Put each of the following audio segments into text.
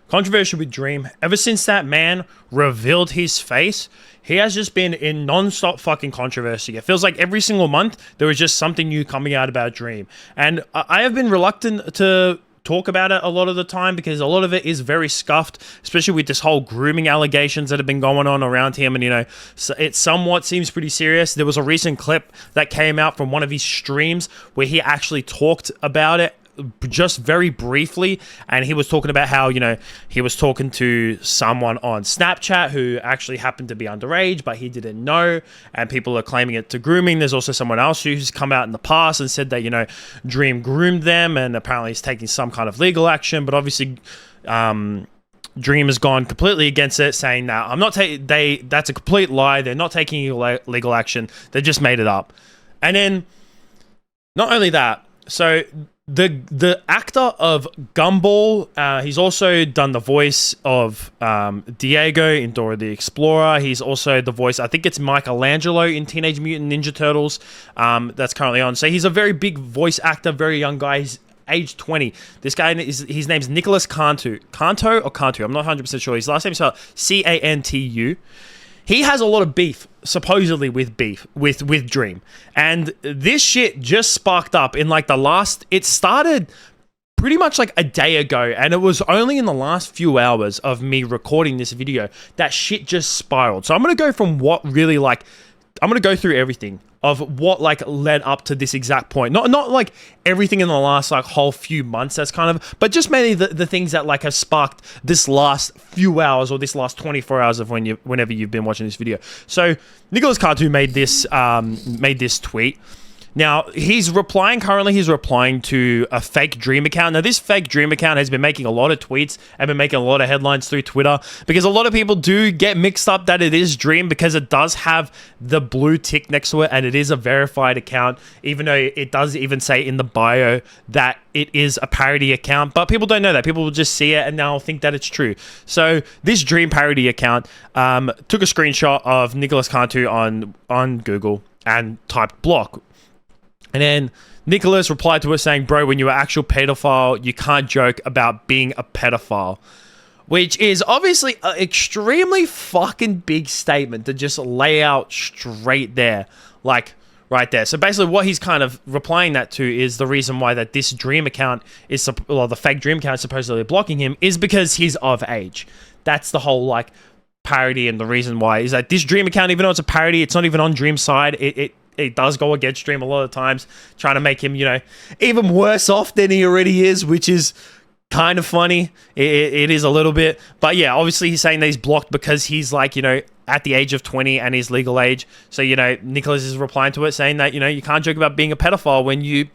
Controversial with Dream. Ever since that man revealed his face, he has just been in non-stop fucking controversy. It feels like every single month there was just something new coming out about Dream. And I have been reluctant to talk about it a lot of the time because a lot of it is very scuffed, especially with this whole grooming allegations that have been going on around him. And, you know, so it somewhat seems pretty serious. There was a recent clip that came out from one of his streams where he actually talked about it just very briefly, and he was talking about how, you know, he was talking to someone on Snapchat who actually happened to be underage, but he didn't know, and people are claiming it to grooming. There's also someone else who's come out in the past and said that, you know, Dream groomed them, and apparently he's taking some kind of legal action, but obviously Dream has gone completely against it, saying that that's a complete lie. They're not taking legal action. They just made it up. And then not only that, so the actor of Gumball, he's also done the voice of Diego in Dora the Explorer. He's also the voice, I think it's Michelangelo in Teenage Mutant Ninja Turtles, that's currently on. So he's a very big voice actor, very young guy. He's age 20. This guy, his name's Nicolas Cantu. Cantu or Cantu? I'm not 100% sure. His last name's spelled C-A-N-T-U. He has a lot of beef, supposedly with Dream. And this shit just sparked up in like it started pretty much like a day ago. And it was only in the last few hours of me recording this video that shit just spiraled. So I'm going to go from what really I'm going to go through everything of what like led up to this exact point. Not like everything in the last like whole few months, that's kind of, but just mainly the things that like have sparked this last few hours or this last 24 hours of whenever you've been watching this video. So Nicolas Cantu made this tweet. Now, he's replying to a fake Dream account. Now, this fake Dream account has been making a lot of tweets and been making a lot of headlines through Twitter because a lot of people do get mixed up that it is Dream because it does have the blue tick next to it and it is a verified account, even though it does even say in the bio that it is a parody account. But people don't know that. People will just see it and now think that it's true. So this Dream parody account took a screenshot of Nicolas Cantu on Google and typed block. And then Nicholas replied to us saying, bro, when you're an actual pedophile, you can't joke about being a pedophile. Which is obviously an extremely fucking big statement to just lay out straight there. Like, right there. So basically what he's kind of replying that to is the reason why that this Dream account is, well, the fake Dream account is supposedly blocking him is because he's of age. That's the whole, like, parody, and the reason why is that this Dream account, even though it's a parody, it's not even on Dream's side. It does go against Dream a lot of times, trying to make him, you know, even worse off than he already is, which is kind of funny. It is a little bit. But yeah, obviously he's saying that he's blocked because he's like, you know, at the age of 20 and his legal age. So, you know, Nicholas is replying to it saying that, you know, you can't joke about being a pedophile when you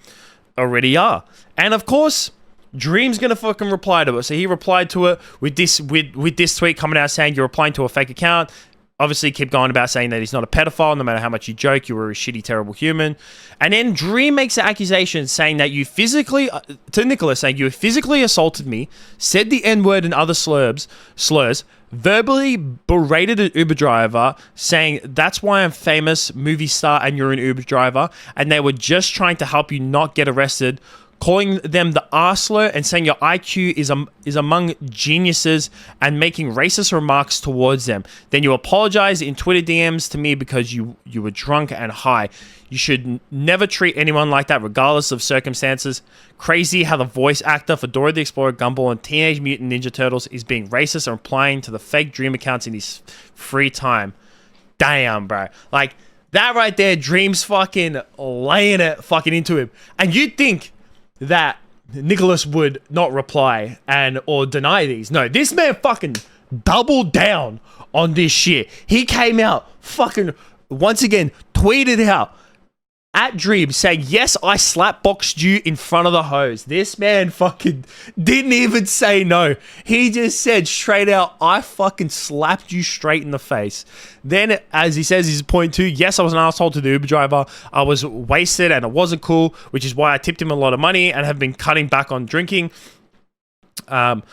already are. And of course, Dream's gonna fucking reply to it. So he replied to it with this tweet coming out saying you're replying to a fake account. Obviously, keep going about saying that he's not a pedophile. No matter how much you joke, you were a shitty, terrible human. And then Dream makes an accusation saying that you physically, to Nicholas, saying you physically assaulted me, said the N-word and other slurs, verbally berated an Uber driver, saying that's why I'm famous, movie star, and you're an Uber driver. And they were just trying to help you not get arrested, calling them the R slur and saying your IQ is among geniuses and making racist remarks towards them. Then you apologize in Twitter DMs to me because you were drunk and high. You should never treat anyone like that regardless of circumstances. Crazy how the voice actor for Dora the Explorer, Gumball, and Teenage Mutant Ninja Turtles is being racist and replying to the fake Dream accounts in his free time. Damn, bro. Like, that right there, Dream's fucking laying it fucking into him. And you'd think that Nicholas would not reply or deny these. No, this man fucking doubled down on this shit. He came out fucking once again tweeted out at Dream saying, yes, I slapboxed you in front of the hose. This man fucking didn't even say no. He just said straight out, I fucking slapped you straight in the face. Then, as he says, his point two, yes, I was an asshole to the Uber driver. I was wasted and it wasn't cool, which is why I tipped him a lot of money and have been cutting back on drinking. I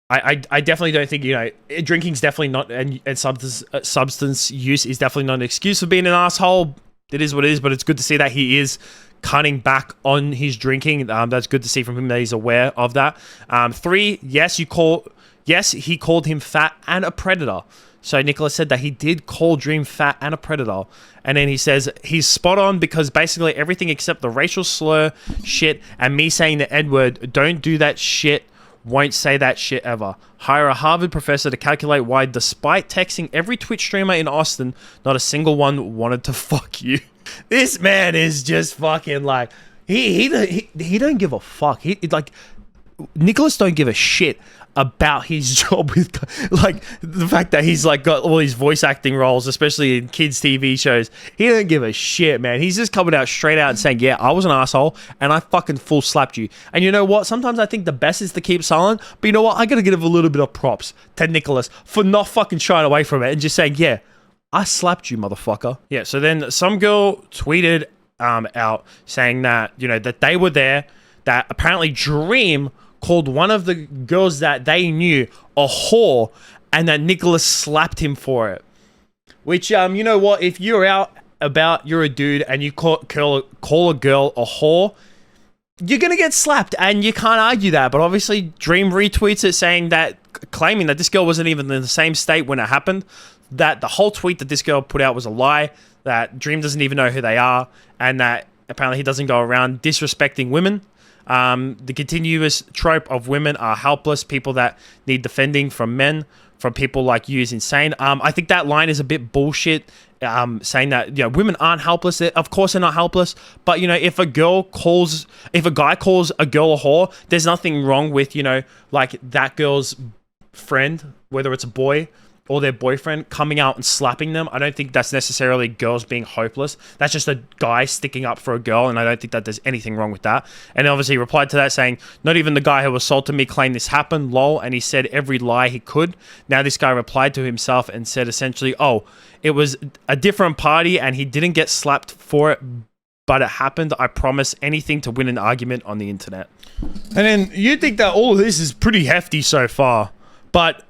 definitely don't think, you know, drinking's definitely not, and substance use is definitely not an excuse for being an asshole. It is what it is, but it's good to see that he is cutting back on his drinking. That's good to see from him that he's aware of that. Three, yes, you yes, he called him fat and a predator. So Nicolas said that he did call Dream fat and a predator. And then he says he's spot on because basically everything except the racial slur shit and me saying the N-word, don't do that shit, won't say that shit ever. Hire a Harvard professor to calculate why, despite texting every Twitch streamer in Austin, not a single one wanted to fuck you. This man is just fucking like, he don't give a fuck. Nicolas don't give a shit about his job with, like, the fact that he's like got all these voice acting roles, especially in kids TV shows. He don't give a shit, man. He's just coming out straight out and saying, yeah, I was an asshole and I fucking full slapped you. And you know what? Sometimes I think the best is to keep silent, but you know what? I gotta give a little bit of props to Nicolas for not fucking shying away from it and just saying, yeah, I slapped you, motherfucker. Yeah, so then some girl tweeted out saying that, you know, that they were there, that apparently Dream called one of the girls that they knew a whore and that Nicolas slapped him for it. Which, you know what? If you're out about, you're a dude and you call a girl a whore, you're going to get slapped and you can't argue that. But obviously Dream retweets it saying that, claiming that this girl wasn't even in the same state when it happened, that the whole tweet that this girl put out was a lie, that Dream doesn't even know who they are, and that apparently he doesn't go around disrespecting women. The continuous trope of women are helpless, people that need defending from men, from people like you is insane. I think that line is a bit bullshit, saying that, you know, women aren't helpless. Of course they're not helpless, but, you know, if a guy calls a girl a whore, there's nothing wrong with, you know, like that girl's friend, whether it's a boy or their boyfriend, coming out and slapping them. I don't think that's necessarily girls being hopeless. That's just a guy sticking up for a girl, and I don't think that there's anything wrong with that. And obviously he replied to that saying, not even the guy who assaulted me claimed this happened, lol, and he said every lie he could. Now this guy replied to himself and said essentially, oh, it was a different party and he didn't get slapped for it, but it happened. I promise, anything to win an argument on the internet. And then you think that all of this is pretty hefty so far, but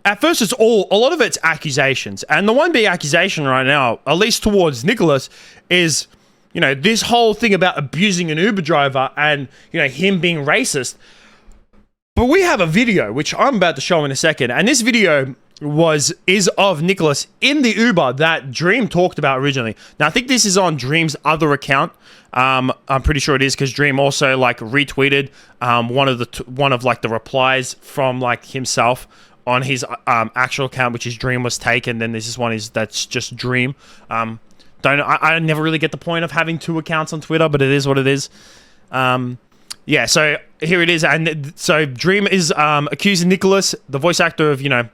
at first, a lot of it's accusations. And the one big accusation right now, at least towards Nicolas, is, you know, this whole thing about abusing an Uber driver and, you know, him being racist. But we have a video, which I'm about to show in a second. And this video is of Nicolas in the Uber that Dream talked about originally. Now, I think this is on Dream's other account. I'm pretty sure it is because Dream also, like, retweeted one of like the replies from, like, himself on his account, which is Dream was taken. Then this is one that's just Dream. I never really get the point of having two accounts on Twitter, but it is what it is. Yeah, so here it is. And so Dream is accusing Nicolas, the voice actor of, you know,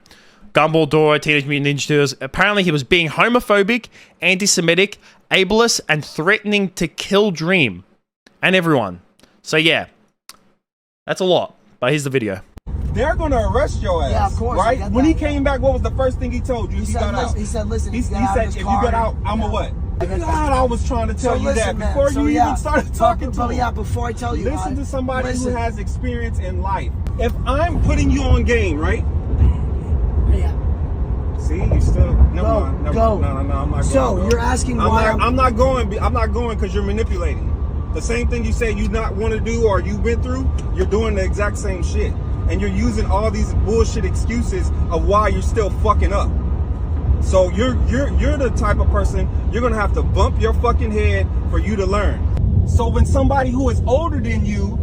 Gumball, Dora, Teenage Mutant Ninja Turtles. Apparently he was being homophobic, anti-Semitic, ableist, and threatening to kill Dream and everyone. So yeah, that's a lot, but here's the video. They're going to arrest your ass. Yeah, of course. Right? When he came back, what was the first thing he told you? He got out. He said, listen, he said, if you get out, I'm a what? God, I was trying to tell you that before you even started talking to him. Yeah, before I tell you. Listen to somebody who has experience in life. If I'm putting you on game, right? Yeah. See, you still... No, I'm not going. So, you're asking why... I'm not going because you're manipulating. The same thing you say you not want to do or you went through, you're doing the exact same shit. And you're using all these bullshit excuses of why you're still fucking up. So you're the type of person, you're gonna have to bump your fucking head for you to learn. So when somebody who is older than you,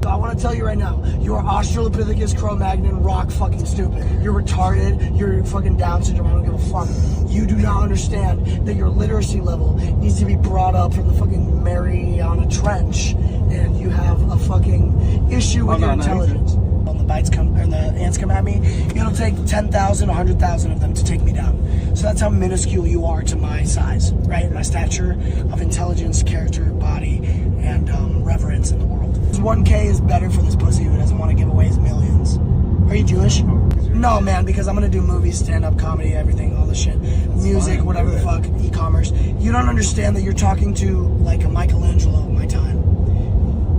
I want to tell you right now, you are Australopithecus Cro-Magnon rock fucking stupid. You're retarded. You're fucking Down syndrome. I don't give a fuck. You do not understand that your literacy level needs to be brought up from the fucking Mariana Trench, and you have a fucking issue with your intelligence. When the bites come or the ants come at me, it'll take 10,000, 100,000 of them to take me down. So that's how minuscule you are to my size, right? My stature of intelligence, character, body, and reverence in the world. 1K is better for this pussy who doesn't want to give away his millions. Are you Jewish? No, man, because I'm gonna do movies, stand-up comedy, everything, all the shit, music, whatever the fuck, e-commerce. You don't understand that you're talking to like a Michelangelo of my time.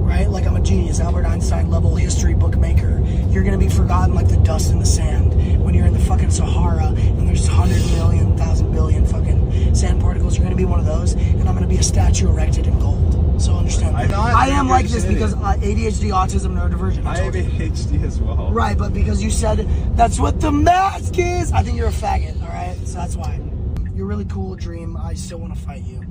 Right? Like I'm a genius, Albert Einstein level history bookmaker. You're gonna be forgotten like the dust in the sand when you're in the fucking Sahara and there's 100 million, 1,000 billion fucking sand particles. You're gonna be one of those, and I'm gonna be a statue erected in gold. So understand. I am like like this because ADHD, autism, neurodivergent. I have ADHD as well. Right, but because you said that's what the mask is, I think you're a faggot. All right, so that's why. You're really cool, Dream. I still want to fight you.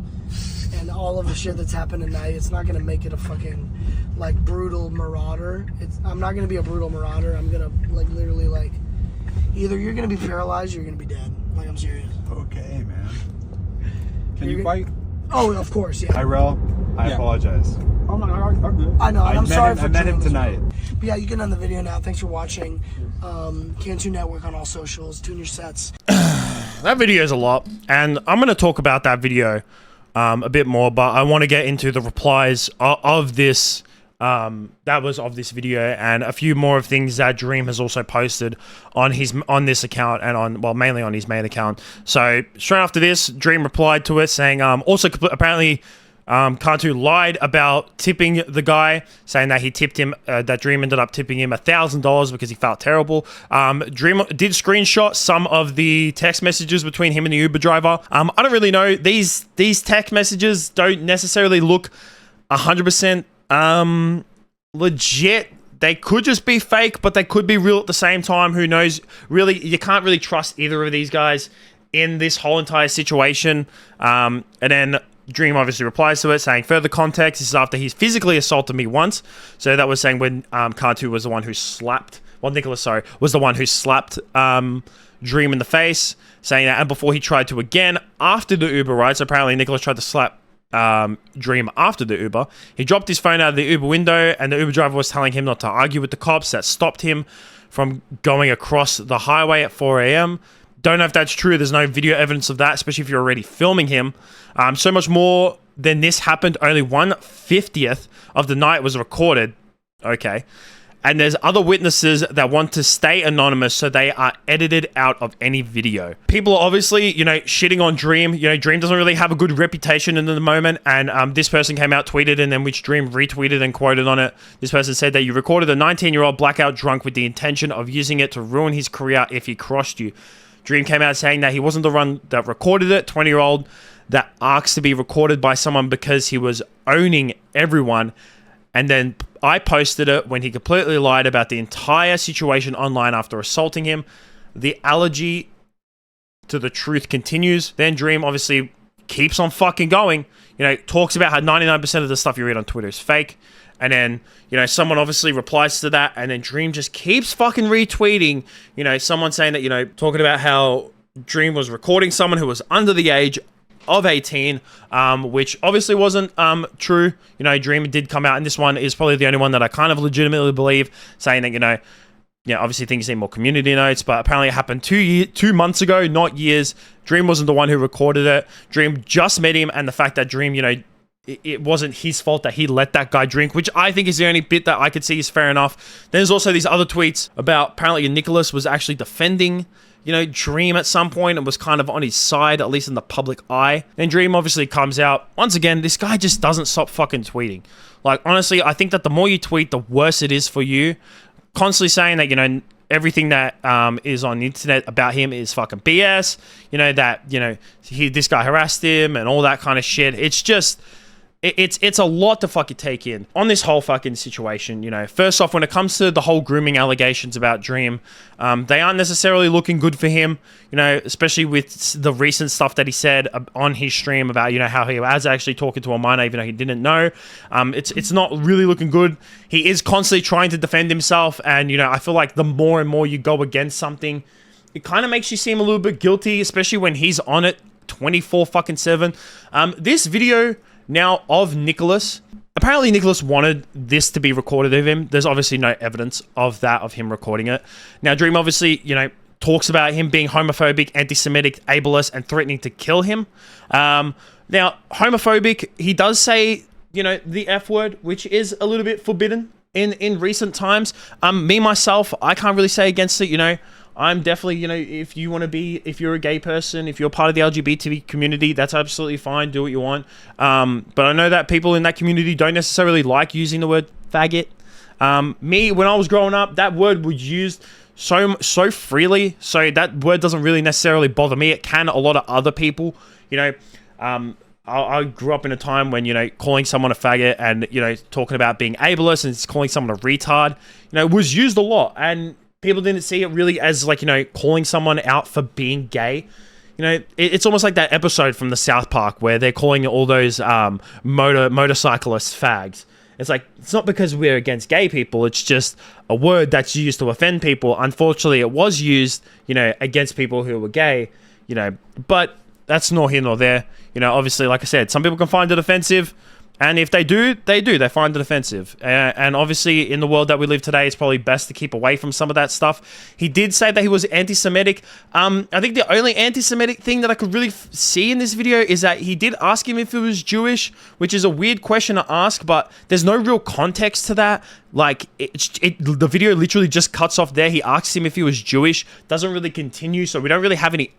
And all of the shit that's happened tonight, it's not gonna make it a fucking like brutal marauder. I'm not gonna be a brutal marauder. I'm gonna like literally like either you're gonna be paralyzed or you're gonna be dead. Like, I'm serious. Okay, man. Can you fight? Oh, of course, yeah. I apologize. Oh no, I'm good. I know, and I'm sorry for I met him tonight. But yeah, you can end the video now. Thanks for watching. Cantu Network on all socials. Tune your sets. That video is a lot, and I'm going to talk about that video a bit more, but I want to get into the replies of this of this video, and a few more of things that Dream has also posted on this account and mainly on his main account. So straight after this, Dream replied to it saying, also apparently Cantu lied about tipping the guy, saying that he tipped him, that Dream ended up tipping him $1,000 because he felt terrible. Dream did screenshot some of the text messages between him and the Uber driver. I don't really know. These text messages don't necessarily look 100% legit. They could just be fake, but they could be real at the same time. Who knows? Really, you can't really trust either of these guys in this whole entire situation. And then Dream obviously replies to it saying, further context, this is after he's physically assaulted me once. So that was saying when Cantu was the one who slapped, Nicolas, was the one who slapped Dream in the face, saying that, and before he tried to again after the Uber ride. So apparently Nicolas tried to slap Dream after the Uber. He dropped his phone out of the Uber window, and the Uber driver was telling him not to argue with the cops. That stopped him from going across the highway at 4 a.m. Don't know if that's true. There's no video evidence of that, especially if you're already filming him. So much more than this happened. Only 1/50th of the night was recorded. Okay. And there's other witnesses that want to stay anonymous, so they are edited out of any video. People are obviously, shitting on Dream. Dream doesn't really have a good reputation in the moment, and this person came out, tweeted, and then which Dream retweeted and quoted on it. This person said that you recorded a 19-year-old blackout drunk with the intention of using it to ruin his career if he crossed you. Dream came out saying that he wasn't the one that recorded it, 20-year-old that asks to be recorded by someone because he was owning everyone. And then I posted it when he completely lied about the entire situation online after assaulting him. The allergy to the truth continues. Then Dream obviously keeps on fucking going. Talks about how 99% of the stuff you read on Twitter is fake. And then, someone obviously replies to that. And then Dream just keeps fucking retweeting, someone saying that, talking about how Dream was recording someone who was under the age of 18, which obviously wasn't true. Dream did come out, and this one is probably the only one that I kind of legitimately believe, saying that, obviously things need more community notes, but apparently it happened 2 months ago, not years. Dream wasn't the one who recorded it. Dream just met him, and the fact that Dream, it wasn't his fault that he let that guy drink, which I think is the only bit that I could see is fair enough. There's also these other tweets about apparently Nicolas was actually defending Dream at some point and was kind of on his side, at least in the public eye. Then Dream obviously comes out. Once again, this guy just doesn't stop fucking tweeting. Like, honestly, I think that the more you tweet, the worse it is for you. Constantly saying that, everything that is on the internet about him is fucking BS. This guy harassed him and all that kind of shit. It's just... It's a lot to fucking take in on this whole fucking situation. First off, when it comes to the whole grooming allegations about Dream, they aren't necessarily looking good for him, especially with the recent stuff that he said on his stream about, how he was actually talking to a minor even though he didn't know. It's not really looking good. He is constantly trying to defend himself, and, I feel like the more and more you go against something, it kind of makes you seem a little bit guilty, especially when he's on it 24/7. This video now of Nicolas, apparently Nicolas wanted this to be recorded of him. There's obviously no evidence of that, of him recording it. Now Dream obviously, talks about him being homophobic, anti-Semitic, ableist, and threatening to kill him. Now, homophobic, he does say, the F word, which is a little bit forbidden in recent times. Me, myself, I can't really say against it, I'm definitely, if you're a gay person, if you're part of the LGBT community, that's absolutely fine. Do what you want. But I know that people in that community don't necessarily like using the word faggot. Me, when I was growing up, that word was used so freely. So that word doesn't really necessarily bother me. It can a lot of other people, I I grew up in a time when, you know, calling someone a faggot and, you know, talking about being ableist and calling someone a retard, you know, was used a lot. And people didn't see it really as, like, you know, calling someone out for being gay. You know, it's almost like that episode from the South Park where they're calling all those motorcyclists fags. It's like, it's not because we're against gay people. It's just a word that's used to offend people. Unfortunately, it was used, you know, against people who were gay, you know, but that's nor here nor there. You know, obviously, like I said, some people can find it offensive. And if they do, they find it offensive. And obviously, in the world that we live today, it's probably best to keep away from some of that stuff. He did say that he was anti-Semitic. I think the only anti-Semitic thing that I could really see in this video is that he did ask him if he was Jewish, which is a weird question to ask, but there's no real context to that. Like, the video literally just cuts off there. He asks him if he was Jewish, doesn't really continue, so we don't really have any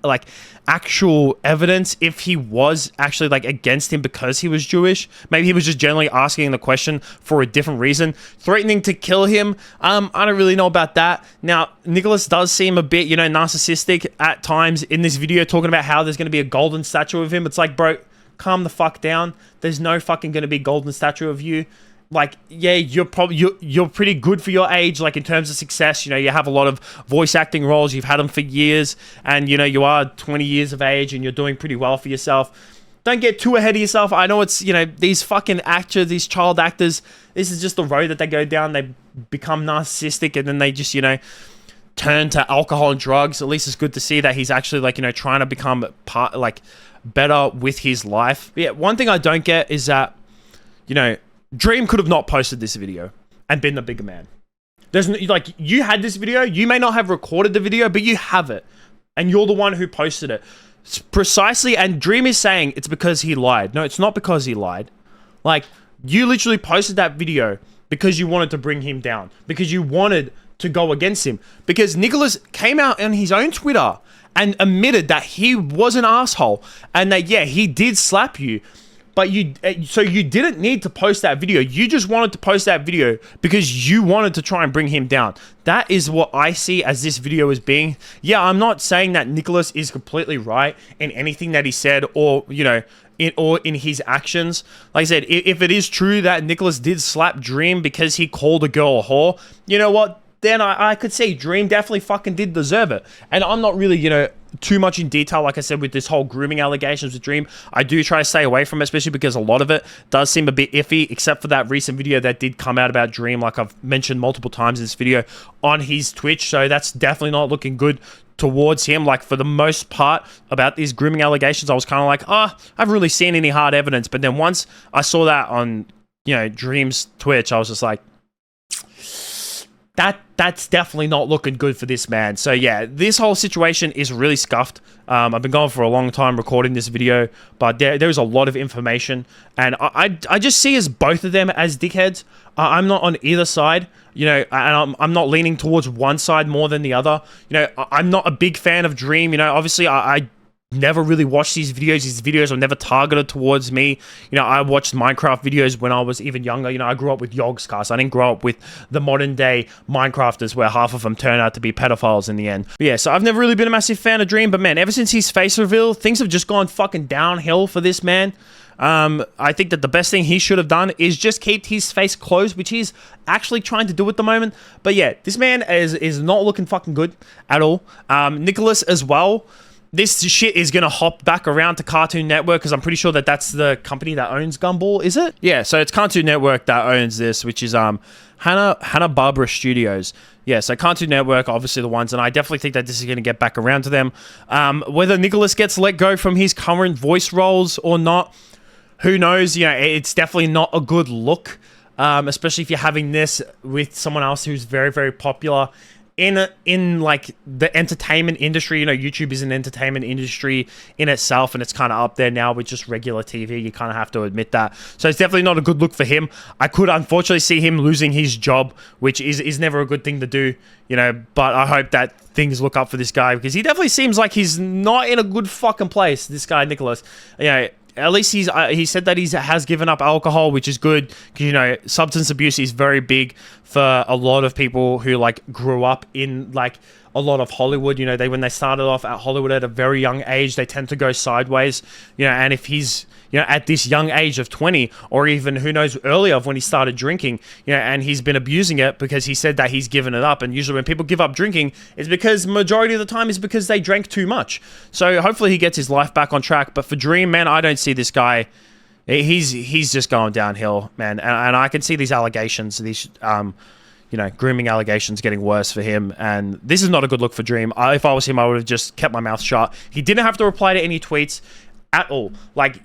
like actual evidence if he was actually like against him because he was Jewish. Maybe he was just generally asking the question for a different reason, threatening to kill him. I don't really know about that. Now, Nicolas does seem a bit, you know, narcissistic at times in this video, talking about how there's going to be a golden statue of him. It's like, bro, calm the fuck down. There's no fucking going to be a golden statue of you. Like, yeah, you're pretty good for your age, like in terms of success. You know, you have a lot of voice acting roles. You've had them for years, and you know, you are 20 years of age and you're doing pretty well for yourself. Don't get too ahead of yourself. I know it's, you know, these fucking actors, these child actors, this is just the road that they go down. They become narcissistic and then they just, you know, turn to alcohol and drugs. At least it's good to see that he's actually, like, you know, trying to become better with his life. But yeah, one thing I don't get is that, you know, Dream could have not posted this video and been the bigger man. There's like, you had this video, you may not have recorded the video, but you have it, and you're the one who posted it. It's precisely, and Dream is saying it's because he lied. No, it's not because he lied. Like, you literally posted that video because you wanted to bring him down, because you wanted to go against him, because Nicolas came out on his own Twitter and admitted that he was an asshole and that, yeah, he did slap you. But so you didn't need to post that video. You just wanted to post that video because you wanted to try and bring him down. That is what I see as this video as being. Yeah, I'm not saying that Nicolas is completely right in anything that he said, or, you know, in his actions. Like I said, if it is true that Nicolas did slap Dream because he called a girl a whore, you know what? Then I could see Dream definitely fucking did deserve it. And I'm not really, you know, too much in detail, like I said, with this whole grooming allegations with Dream. I do try to stay away from it, especially because a lot of it does seem a bit iffy, except for that recent video that did come out about Dream, like I've mentioned multiple times in this video, on his Twitch. So that's definitely not looking good towards him. Like, for the most part about these grooming allegations, I was kind of like, I haven't really seen any hard evidence. But then once I saw that on, you know, Dream's Twitch, I was just like, that's definitely not looking good for this man. So yeah, this whole situation is really scuffed. I've been going for a long time recording this video, but there's a lot of information, and I just see as both of them as dickheads. I'm not on either side, you know, and I'm not leaning towards one side more than the other. You know, I'm not a big fan of Dream. You know, obviously I never really watched these videos. These videos were never targeted towards me. You know, I watched Minecraft videos when I was even younger. You know, I grew up with Yogscast. I didn't grow up with the modern day Minecrafters where half of them turn out to be pedophiles in the end. But yeah, so I've never really been a massive fan of Dream, but man, ever since his face reveal, things have just gone fucking downhill for this man. I think that the best thing he should have done is just keep his face closed, which he's actually trying to do at the moment. But yeah, this man is not looking fucking good at all. Nicolas as well. This shit is going to hop back around to Cartoon Network, because I'm pretty sure that that's the company that owns Gumball, is it? Yeah, so it's Cartoon Network that owns this, which is Hanna-Barbera Studios. Yeah, so Cartoon Network, obviously the ones, and I definitely think that this is going to get back around to them. Whether Nicolas gets let go from his current voice roles or not, who knows? You know, it's definitely not a good look, especially if you're having this with someone else who's very, very popular in like the entertainment industry. You know, YouTube is an entertainment industry in itself, and it's kind of up there now with just regular TV. You kind of have to admit that. So it's definitely not a good look for him. I could unfortunately see him losing his job, which is never a good thing to do, you know, but I hope that things look up for this guy, because he definitely seems like he's not in a good fucking place, this guy Nicolas. You know, at least he said that he has given up alcohol, which is good, because, you know, substance abuse is very big for a lot of people who like grew up in like a lot of Hollywood. You know, when they started off at Hollywood at a very young age, they tend to go sideways. You know, and if he's, you know, at this young age of 20, or even who knows earlier of when he started drinking, you know, and he's been abusing it because he said that he's given it up. And usually when people give up drinking, it's because majority of the time is because they drank too much. So hopefully he gets his life back on track. But for Dream, man, I don't see this guy. He's just going downhill, man. And I can see these allegations, these you know, grooming allegations getting worse for him. And this is not a good look for Dream. If I was him, I would have just kept my mouth shut. He didn't have to reply to any tweets at all. Like,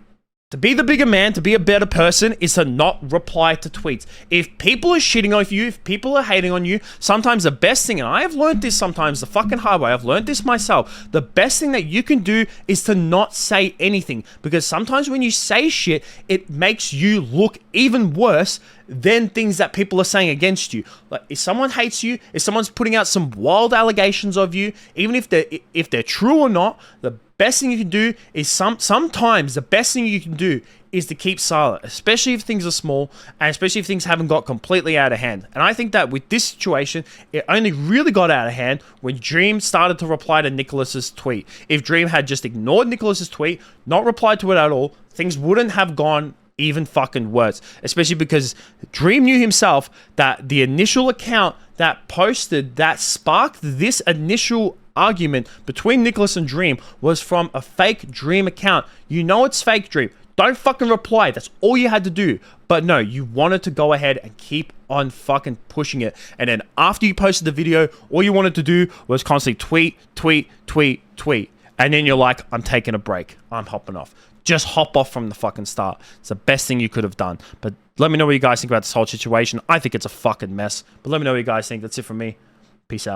to be the bigger man, to be a better person, is to not reply to tweets. If people are shitting on you, if people are hating on you, sometimes the best thing, and I have learned this sometimes the fucking hard way, I've learned this myself, the best thing that you can do is to not say anything. Because sometimes when you say shit, it makes you look even worse than things that people are saying against you. Like, if someone hates you, if someone's putting out some wild allegations of you, even if they're true or not, the best thing you can do is sometimes the best thing you can do is to keep silent, especially if things are small, and especially if things haven't got completely out of hand. And I think that with this situation, it only really got out of hand when Dream started to reply to Nicholas's tweet. If Dream had just ignored Nicholas's tweet, not replied to it at all, things wouldn't have gone even fucking worse. Especially because Dream knew himself that the initial account that posted, that sparked this initial argument between Nicholas and Dream, was from a fake Dream account. You know it's fake, Dream. Don't fucking reply. That's all you had to do. But no, you wanted to go ahead and keep on fucking pushing it. And then after you posted the video, all you wanted to do was constantly tweet. And then you're like, I'm taking a break. I'm hopping off. Just hop off from the fucking start. It's the best thing you could have done. But let me know what you guys think about this whole situation. I think it's a fucking mess. But let me know what you guys think. That's it from me. Peace out.